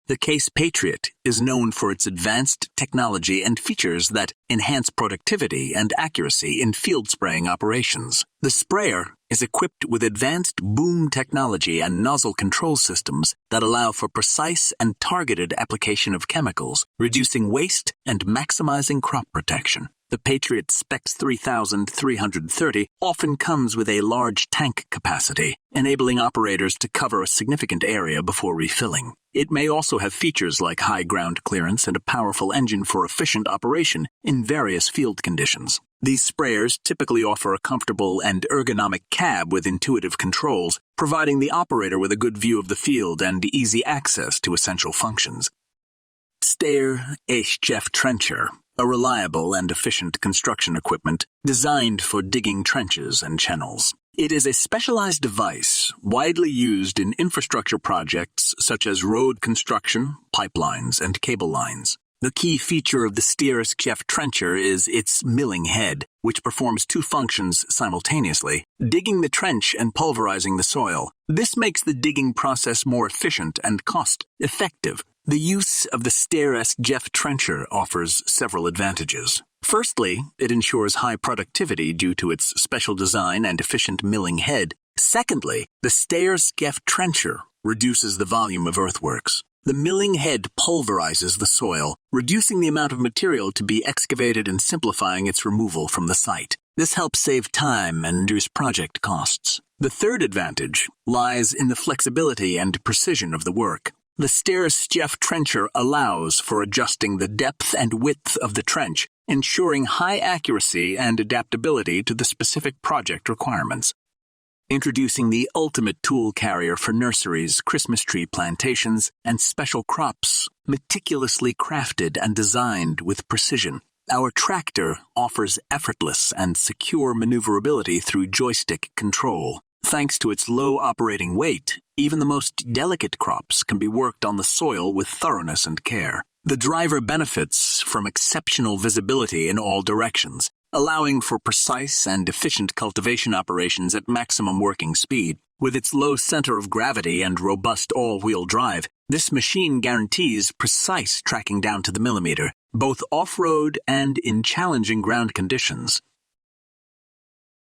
The case Patriot is known for its advanced technology and features that enhance productivity and accuracy in field spraying operations. The sprayer is equipped with advanced boom technology and nozzle control systems that allow for precise and targeted application of chemicals, reducing waste and maximizing crop protection. The Patriot Specs 3330 often comes with a large tank capacity, enabling operators to cover a significant area before refilling. It may also have features like high ground clearance and a powerful engine for efficient operation in various field conditions. These sprayers typically offer a comfortable and ergonomic cab with intuitive controls, providing the operator with a good view of the field and easy access to essential functions. Stehr SGF Trencher, a reliable and efficient construction equipment designed for digging trenches and channels. It is a specialized device widely used in infrastructure projects such as road construction, pipelines, and cable lines. The key feature of the Stehr SGF Trencher is its milling head, which performs two functions simultaneously, digging the trench and pulverizing the soil. This makes the digging process more efficient and cost-effective. The use of the Stehr SGF Trencher offers several advantages. Firstly, it ensures high productivity due to its special design and efficient milling head. Secondly, the Stehr SGF Trencher reduces the volume of earthworks. The milling head pulverizes the soil, reducing the amount of material to be excavated and simplifying its removal from the site. This helps save time and reduce project costs. The third advantage lies in the flexibility and precision of the work. The Stehr SGF Trencher allows for adjusting the depth and width of the trench, ensuring high accuracy and adaptability to the specific project requirements. Introducing the ultimate tool carrier for nurseries, Christmas tree plantations, and special crops, meticulously crafted and designed with precision. Our tractor offers effortless and secure maneuverability through joystick control. Thanks to its low operating weight, even the most delicate crops can be worked on the soil with thoroughness and care. The driver benefits from exceptional visibility in all directions, allowing for precise and efficient cultivation operations at maximum working speed. With its low center of gravity and robust all-wheel drive, this machine guarantees precise tracking down to the millimeter, both off-road and in challenging ground conditions.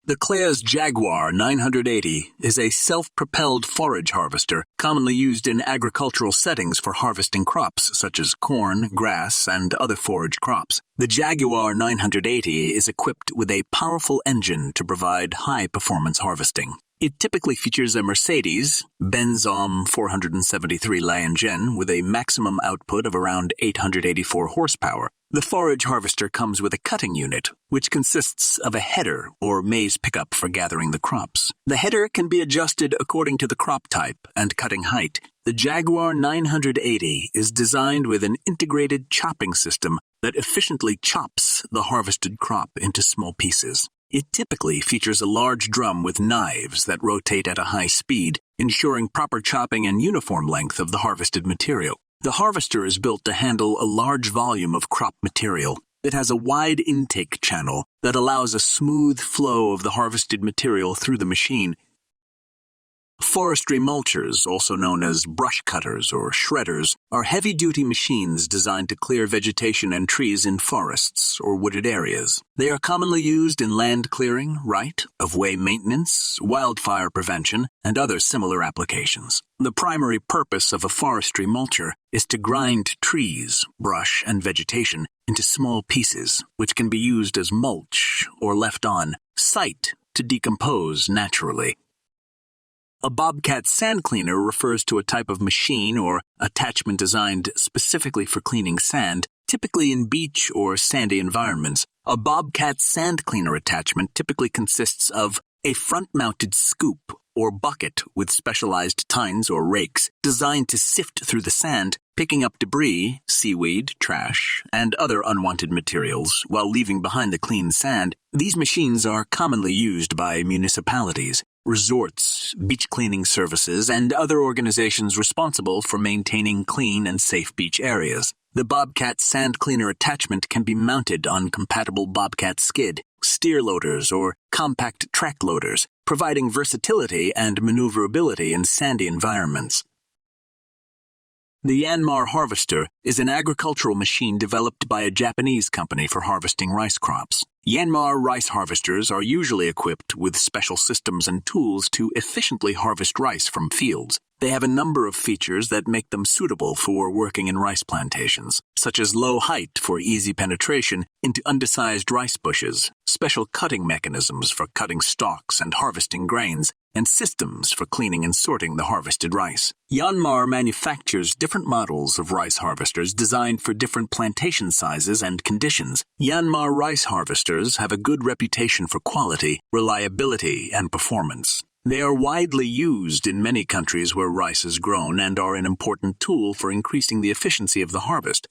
The GLAAS JAGUAR 980 is a self-propelled forage harvester commonly used in agricultural settings for harvesting crops such as corn, grass, and other forage crops. The JAGUAR 980 is equipped with a powerful engine to provide high-performance harvesting. It typically features a Mercedes-Benz 473 La engine with a maximum output of around 884 horsepower. The forage harvester comes with a cutting unit, which consists of a header or maize pickup for gathering the crops. The header can be adjusted according to the crop type and cutting height. The JAGUAR 980 is designed with an integrated chopping system that efficiently chops the harvested crop into small pieces. It typically features a large drum with knives that rotate at a high speed, ensuring proper chopping and uniform length of the harvested material. The harvester is built to handle a large volume of crop material. It has a wide intake channel that allows a smooth flow of the harvested material through the machine. Forestry mulchers, also known as brush cutters or shredders, are heavy-duty machines designed to clear vegetation and trees in forests or wooded areas. They are commonly used in land clearing, right-of-way maintenance, wildfire prevention, and other similar applications. The primary purpose of a forestry mulcher is to grind trees, brush, and vegetation into small pieces, which can be used as mulch or left on site to decompose naturally. A Bobcat sand cleaner refers to a type of machine or attachment designed specifically for cleaning sand, typically in beach or sandy environments. A Bobcat sand cleaner attachment typically consists of a front-mounted scoop or bucket with specialized tines or rakes designed to sift through the sand, picking up debris, seaweed, trash, and other unwanted materials while leaving behind the clean sand. These machines are commonly used by municipalities, resorts, beach cleaning services, and other organizations responsible for maintaining clean and safe beach areas. The Bobcat sand cleaner attachment can be mounted on compatible Bobcat skid, steer loaders, or compact track loaders, providing versatility and maneuverability in sandy environments. The YANMAR harvester is an agricultural machine developed by a Japanese company for harvesting rice crops. YANMAR rice harvesters are usually equipped with special systems and tools to efficiently harvest rice from fields. They have a number of features that make them suitable for working in rice plantations, such as low height for easy penetration into undersized rice bushes, special cutting mechanisms for cutting stalks and harvesting grains, and systems for cleaning and sorting the harvested rice. YANMAR manufactures different models of rice harvesters designed for different plantation sizes and conditions. YANMAR rice harvesters have a good reputation for quality, reliability, and performance. They are widely used in many countries where rice is grown and are an important tool for increasing the efficiency of the harvest.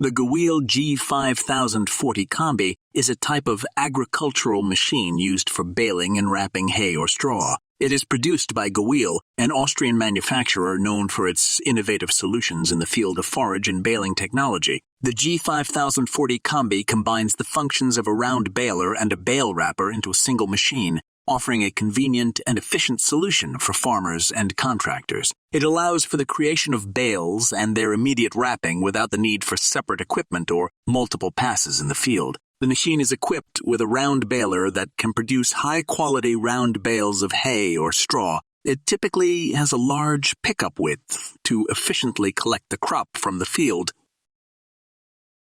The Goweil G5040 Kombi is a type of agricultural machine used for baling and wrapping hay or straw. It is produced by Goweil, an Austrian manufacturer known for its innovative solutions in the field of forage and baling technology. The G5040 Kombi combines the functions of a round baler and a bale wrapper into a single machine, offering a convenient and efficient solution for farmers and contractors. It allows for the creation of bales and their immediate wrapping without the need for separate equipment or multiple passes in the field. The machine is equipped with a round baler that can produce high-quality round bales of hay or straw. It typically has a large pickup width to efficiently collect the crop from the field.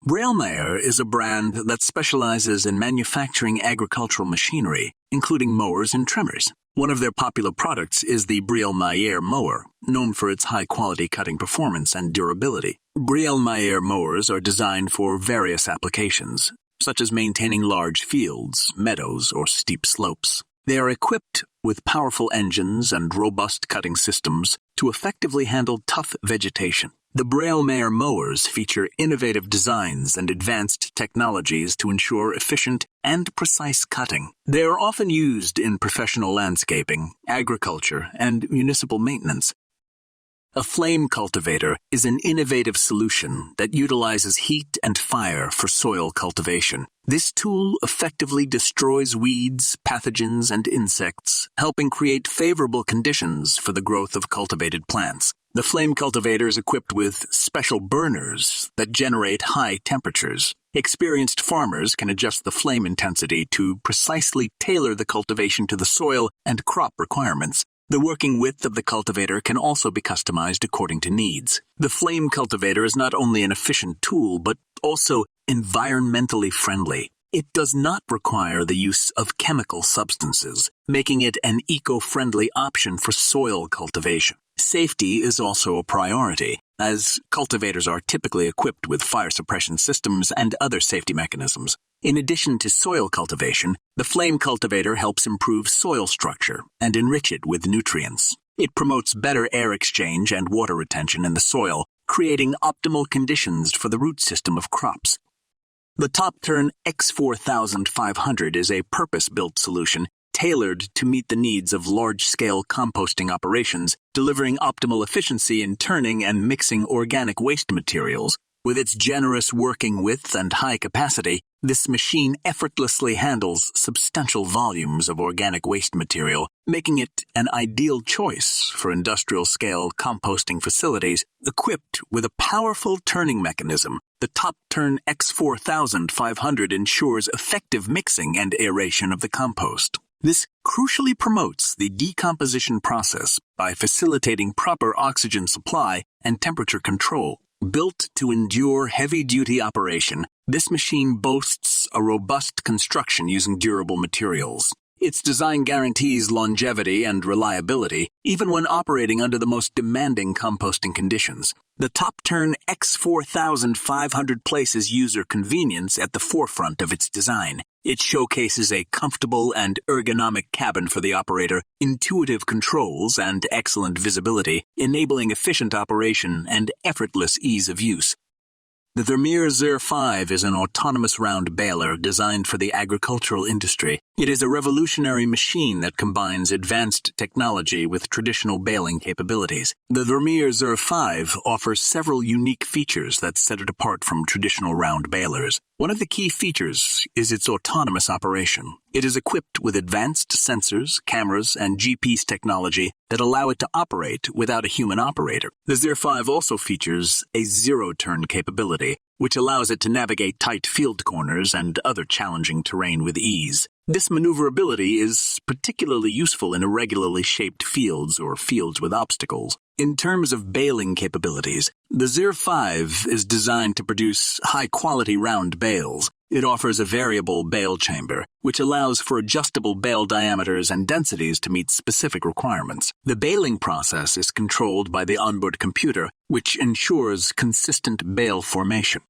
Brielmaier is a brand that specializes in manufacturing agricultural machinery, including mowers and trimmers. One of their popular products is the Brielmaier mower, known for its high-quality cutting performance and durability. Brielmaier mowers are designed for various applications, such as maintaining large fields, meadows, or steep slopes. They are equipped with powerful engines and robust cutting systems to effectively handle tough vegetation. The Brielmaier mowers feature innovative designs and advanced technologies to ensure efficient and precise cutting. They are often used in professional landscaping, agriculture, and municipal maintenance. A flame cultivator is an innovative solution that utilizes heat and fire for soil cultivation. This tool effectively destroys weeds, pathogens, and insects, helping create favorable conditions for the growth of cultivated plants. The flame cultivator is equipped with special burners that generate high temperatures. Experienced farmers can adjust the flame intensity to precisely tailor the cultivation to the soil and crop requirements. The working width of the cultivator can also be customized according to needs. The flame cultivator is not only an efficient tool, but also environmentally friendly. It does not require the use of chemical substances, making it an eco-friendly option for soil cultivation. Safety is also a priority, as cultivators are typically equipped with fire suppression systems and other safety mechanisms. In addition to soil cultivation, the flame cultivator helps improve soil structure and enrich it with nutrients. It promotes better air exchange and water retention in the soil, creating optimal conditions for the root system of crops. The topturn X4500 is a purpose-built solution tailored to meet the needs of large-scale composting operations, delivering optimal efficiency in turning and mixing organic waste materials. With its generous working width and high capacity, this machine effortlessly handles substantial volumes of organic waste material, making it an ideal choice for industrial-scale composting facilities. Equipped with a powerful turning mechanism, the topturn X4500 ensures effective mixing and aeration of the compost. This crucially promotes the decomposition process by facilitating proper oxygen supply and temperature control. Built to endure heavy-duty operation, this machine boasts a robust construction using durable materials. Its design guarantees longevity and reliability, even when operating under the most demanding composting conditions. The topturn X4500 places user convenience at the forefront of its design. It showcases a comfortable and ergonomic cabin for the operator, intuitive controls, and excellent visibility, enabling efficient operation and effortless ease of use. The VERMEER 05 is an autonomous round baler designed for the agricultural industry. It is a revolutionary machine that combines advanced technology with traditional baling capabilities. The VERMEER ZER 5 offers several unique features that set it apart from traditional round balers. One of the key features is its autonomous operation. It is equipped with advanced sensors, cameras, and GPS technology that allow it to operate without a human operator. The ZER 5 also features a zero-turn capability, which allows it to navigate tight field corners and other challenging terrain with ease. This maneuverability is particularly useful in irregularly shaped fields or fields with obstacles. In terms of baling capabilities, the ZER 5 is designed to produce high-quality round bales. It offers a variable bale chamber, which allows for adjustable bale diameters and densities to meet specific requirements. The baling process is controlled by the onboard computer, which ensures consistent bale formation.